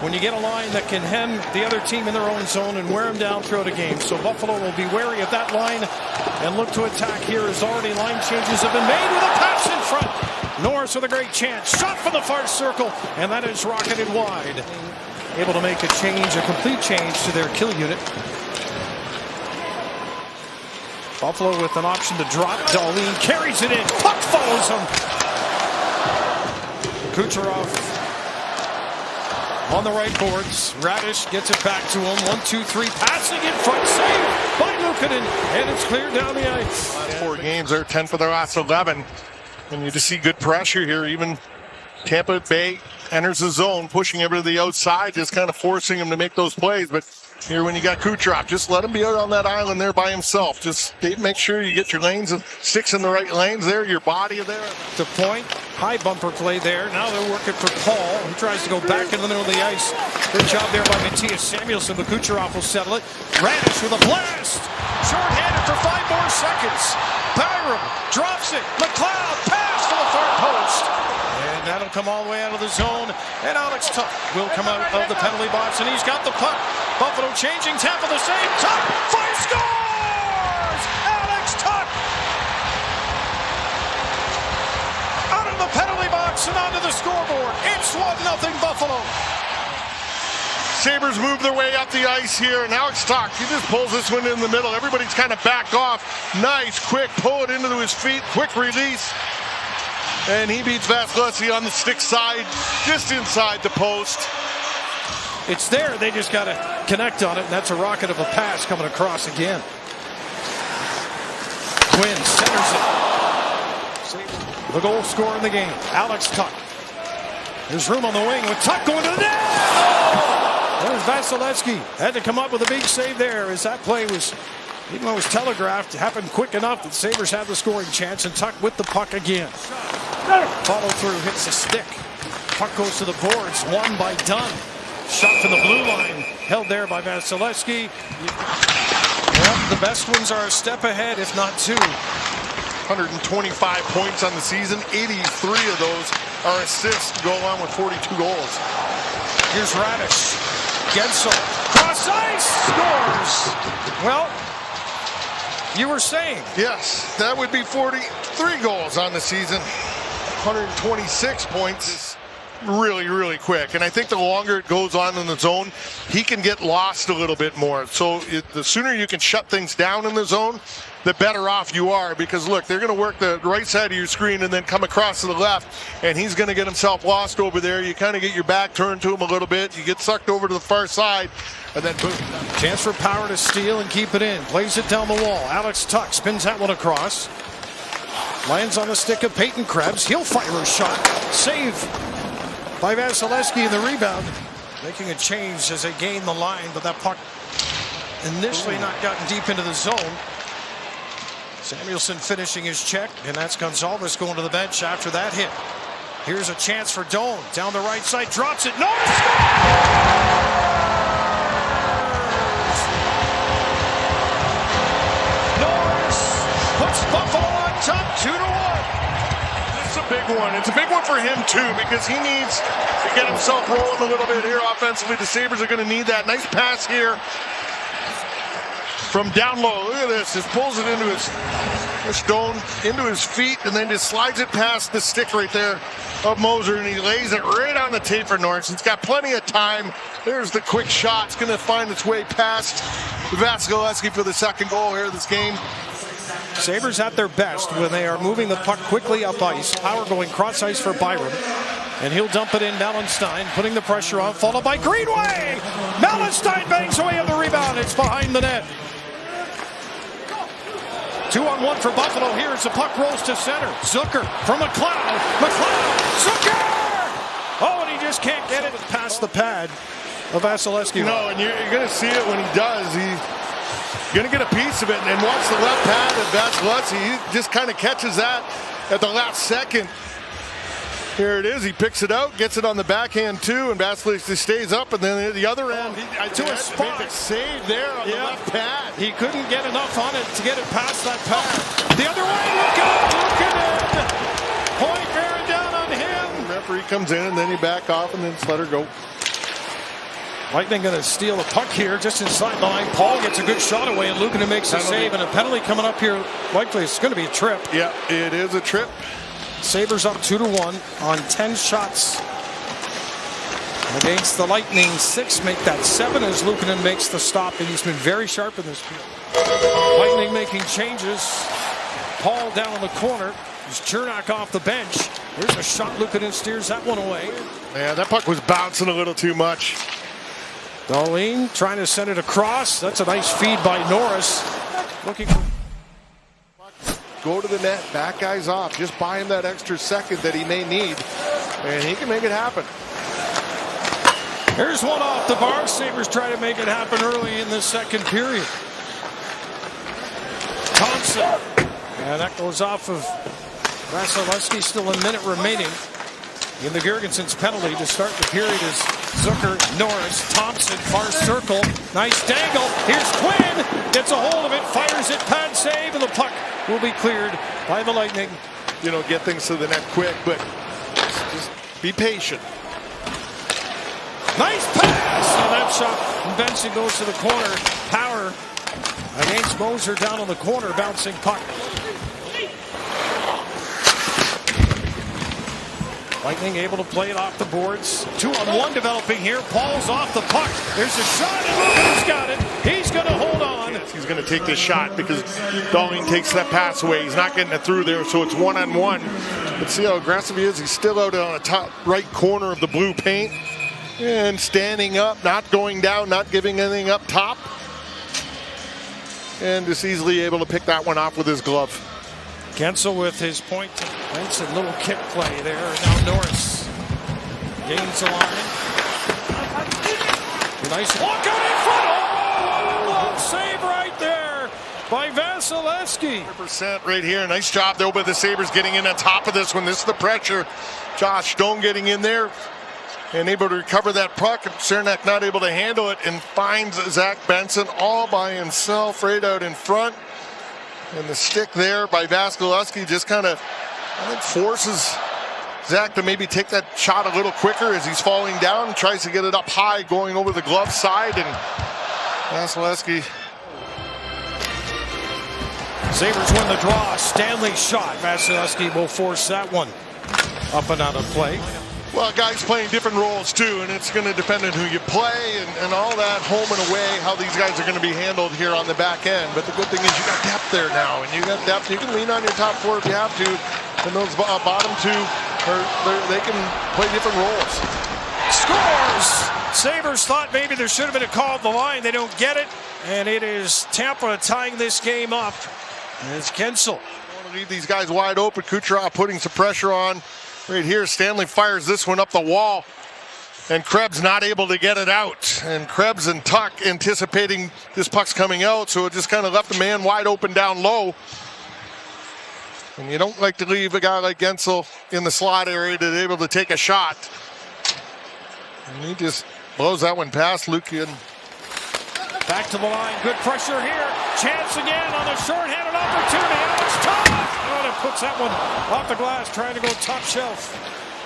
when you get a line that can hem the other team in their own zone and wear them down throughout a game. So Buffalo will be wary of that line and look to attack here as already line changes have been made with a pass in front. Norris with a great chance. Shot from the far circle, and that is rocketed wide. Able to make a change, a complete change to their kill unit. Buffalo with an option to drop. Dahlin carries it in. Puck follows him. Kucherov on the right boards. Radish gets it back to him. 1-2-3 passing in front. Save by Luukkonen. And it's cleared down the ice. Last 4 games, they're 10 for their last 11. And you just see good pressure here. Even Tampa Bay enters the zone, pushing over to the outside, just kind of forcing him to make those plays. But here when you got Kucherov, just let him be out on that island there by himself. Just make sure you get your lanes and sticks in the right lanes there, your body there. To point, high bumper play there. Now they're working for Paul, who tries to go back in the middle of the ice. Good job there by Mattias Samuelsson, but Kucherov will settle it. Radish with a blast. Short-handed for 5 more seconds. Byram drops it. McLeod pass to the far post. And that'll come all the way out of the zone. And Alex Tuch will come out of the penalty box, and he's got the puck. Buffalo changing, Tampa the same. Tuch, fire scores! Alex Tuch! Out of the penalty box and onto the scoreboard. It's 1-0 Buffalo. Sabres move their way up the ice here, and Alex Tuch, he just pulls this one in the middle. Everybody's kind of back off. Nice, quick, pull it into his feet, quick release. And he beats Vasilevsky on the stick side, just inside the post. It's there, they just got to connect on it, and that's a rocket of a pass coming across again. Quinn centers it. The goal scorer in the game, Alex Tuch. There's room on the wing with Tuch going to the net! There's Vasilevsky. Had to come up with a big save there as that play was, even though it was telegraphed, it happened quick enough that Sabres had the scoring chance, and Tuch with the puck again. Follow through, hits the stick. Puck goes to the boards, won by Dunn. Shot from the blue line, held there by Vasilevsky. Well, the best ones are a step ahead, if not 2. 125 points on the season, 83 of those are assists to go along with 42 goals. Here's Radish. Gensel, cross ice, scores. Well, you were saying. Yes, that would be 43 goals on the season. 126 points. Really, really quick. And I think the longer it goes on in the zone, he can get lost a little bit more. So the sooner you can shut things down in the zone, the better off you are. Because, look, they're going to work the right side of your screen and then come across to the left, and he's going to get himself lost over there. You kind of get your back turned to him a little bit. You get sucked over to the far side, and then boom. Chance for Power to steal and keep it in. Plays it down the wall. Alex Tuch spins that one across. Lands on the stick of Peyton Krebs. He'll fire a shot. Save by Vasilevsky in the rebound. Making a change as they gain the line, but that puck initially not gotten deep into the zone. Samuelsson finishing his check, and that's Gonzalez going to the bench after that hit. Here's a chance for Doan. Down the right side, drops it. Norris puts Buffalo on top, 2-1. It's a big one. It's a big one for him, too, because he needs to get himself rolling a little bit here offensively. The Sabres are going to need that. Nice pass here from down low. Look at this. Just pulls it into his stone, into his feet, and then just slides it past the stick right there of Moser, and he lays it right on the tape for Norris. He's got plenty of time. There's the quick shot. It's going to find its way past Vasilevsky for the second goal here of this game. Sabres at their best when they are moving the puck quickly up ice. Power going cross ice for Byram. And he'll dump it in. Mallenstein putting the pressure on, followed by Greenway. Mallenstein bangs away on the rebound. It's behind the net. 2-on-1 for Buffalo. Here as the puck rolls to center. Zucker from McLeod. McLeod. Zucker! Oh, and he just can't get it past the pad of Vasilevsky. No, and you're going to see it when he does. He's going to get a piece of it and watch the left pad of Vasilevsky. He just kind of catches that at the last second. Here it is. He picks it out, gets it on the backhand too, and Vasilevsky stays up, and then at the other end, to a spot. Make a save there on the left pad. He couldn't get enough on it to get it past that pad. The other way, look at it. Point bearing down on him. The referee comes in, and then he back off, and then just let her go. Lightning going to steal the puck here just inside the line. Paul gets a good shot away, and Luukkonen makes a save, and a penalty coming up here. Likely it's going to be a trip. Yeah, it is a trip. Sabres up 2-1 on 10 shots against the Lightning. 6 make that 7 as Luukkonen makes the stop, and he's been very sharp in this field. Lightning making changes. Paul down in the corner. There's Cernak off the bench. Here's a shot. Luukkonen steers that one away. Yeah, that puck was bouncing a little too much. Dahlin trying to send it across. That's a nice feed by Norris. Looking for... Go to the net, back guys off. Just buy him that extra second that he may need, and he can make it happen. Here's one off the bar. Sabres try to make it happen early in the second period. Thompson. And that goes off of Vasilevsky. Still a minute remaining in the Girgensons penalty to start the period as Zucker, Norris, Thompson, far circle. Nice dangle. Here's Quinn. Gets a hold of it. Fires it. Pad save. And the puck will be cleared by the Lightning. You know, get things to the net quick, but just be patient. Nice pass. And that shot from Benson goes to the corner. Power against Moser down on the corner. Bouncing puck. Lightning able to play it off the boards. 2-on-1 developing here. Paul's off the puck. There's a shot, and Luukkonen's got it. He's going to hold on. He's going to take this shot because Dahlin takes that pass away. He's not getting it through there, so it's 1-on-1. But see how aggressive he is. He's still out on the top right corner of the blue paint. And standing up, not going down, not giving anything up top. And just easily able to pick that one off with his glove. Guentzel with his point. Benson, little kick play there. Now Norris gains the line. Nice walk out in front. Oh, save right there by Vasilevsky. 100% right here. Nice job though by the Sabres getting in on top of this one. This is the pressure. Josh Stone getting in there and able to recover that puck. Cernak not able to handle it and finds Zach Benson all by himself right out in front. And the stick there by Vasilevsky just kind of, I think, forces Zach to maybe take that shot a little quicker as he's falling down. Tries to get it up high going over the glove side, and Vasilevsky. Sabres win the draw. Stanley shot. Vasilevsky will force that one up and out of play. Well, guys playing different roles too, and it's going to depend on who you play and all that, home and away, how these guys are going to be handled here on the back end. But the good thing is you got depth there now, and you got depth. You can lean on your top 4 if you have to, and those bottom 2, they can play different roles. Scores! Sabres thought maybe there should have been a call at the line. They don't get it, and it is Tampa tying this game up. And it's Guentzel. Want to leave these guys wide open. Kucherov putting some pressure on. Right here, Stanley fires this one up the wall, and Krebs not able to get it out. And Krebs and Tuck anticipating this puck's coming out, so it just kind of left the man wide open down low. And you don't like to leave a guy like Guentzel in the slot area to be able to take a shot. And he just blows that one past Luukkonen. Back to the line, good pressure here. Chance again on the short-handed opportunity. Alex Tuck! Oh, and it puts that one off the glass, trying to go top shelf.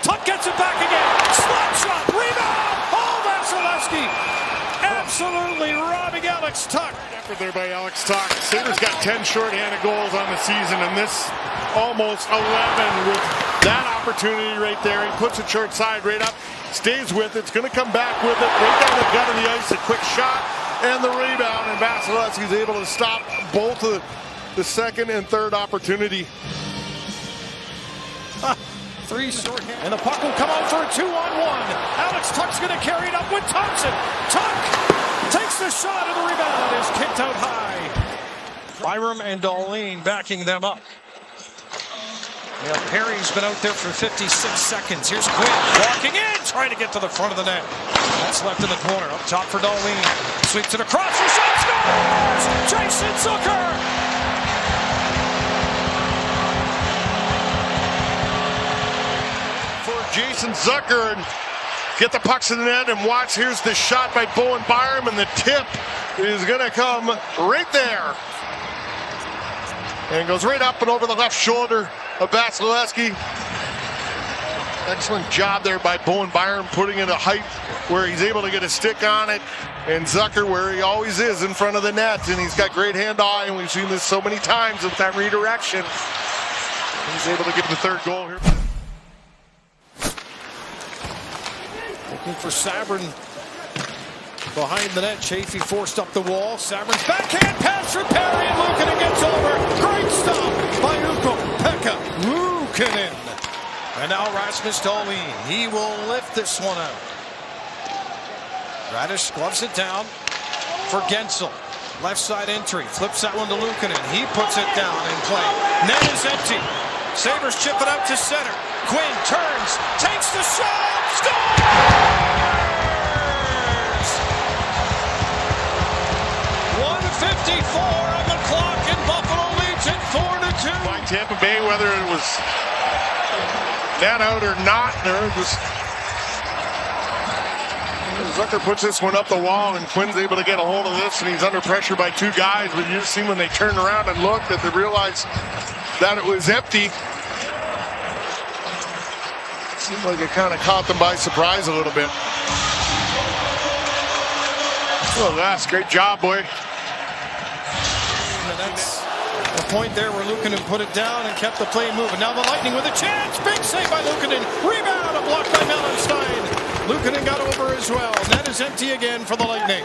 Tuck gets it back again. Slap shot, rebound! Oh, Vasilevsky absolutely robbing Alex Tuck. Effort there by Alex Tuck. Sabres got 10 short-handed goals on the season, and this almost 11 with that opportunity right there. He puts it short side right up, stays with it. It's going to come back with it right down the gut of the ice. A quick shot. And the rebound, and Vasilevsky's able to stop both of the second and third opportunity. 3 short, and the puck will come out for a 2-on-1. Alex Tuck's going to carry it up with Thompson. Tuck takes the shot, and the rebound is kicked out high. Byram and Dahlin backing them up. Yeah, Perry's been out there for 56 seconds. Here's Quinn walking in, trying to get to the front of the net. That's left in the corner. Up top for Dahlin. Sweeps it across for shot, scores! Jason Zucker! For Jason Zucker, and get the pucks in the net and watch. Here's the shot by Bowen Byram, and the tip is going to come right there. And goes right up and over the left shoulder of Vasilevsky. Excellent job there by Bowen Byram, putting in a height where he's able to get a stick on it, and Zucker where he always is in front of the net, and he's got great hand-eye, and we've seen this so many times with that redirection. He's able to get the third goal here. Looking for Sabrin behind the net. Chaffee forced up the wall. Sabrin's backhand pass for Perry, and Luukkonen gets over. Great stop by Ukko-Pekka Luukkonen. And now Rasmus Dahlin. He will lift this one out. Radish gloves it down for Gensel. Left side entry. Flips that one to Luukkonen. He puts it down in play. Net is empty. Sabres chip it out to center. Quinn turns. Takes the shot. Scores! 1:54 on the clock, and Buffalo leads it 4-2. By Tampa Bay, whether it was net out or not, Zucker puts this one up the wall, and Quinn's able to get a hold of this, and he's under pressure by two guys. But you just see when they turned around and looked that they realized that it was empty. Seemed like it kind of caught them by surprise a little bit. Oh, that's great job, boy. And that's the point there where Luukkonen put it down and kept the play moving. Now the Lightning with a chance. Big save by Luukkonen. Rebound, a block by Melenstein. Luukkonen got over as well. Net is empty again for the Lightning.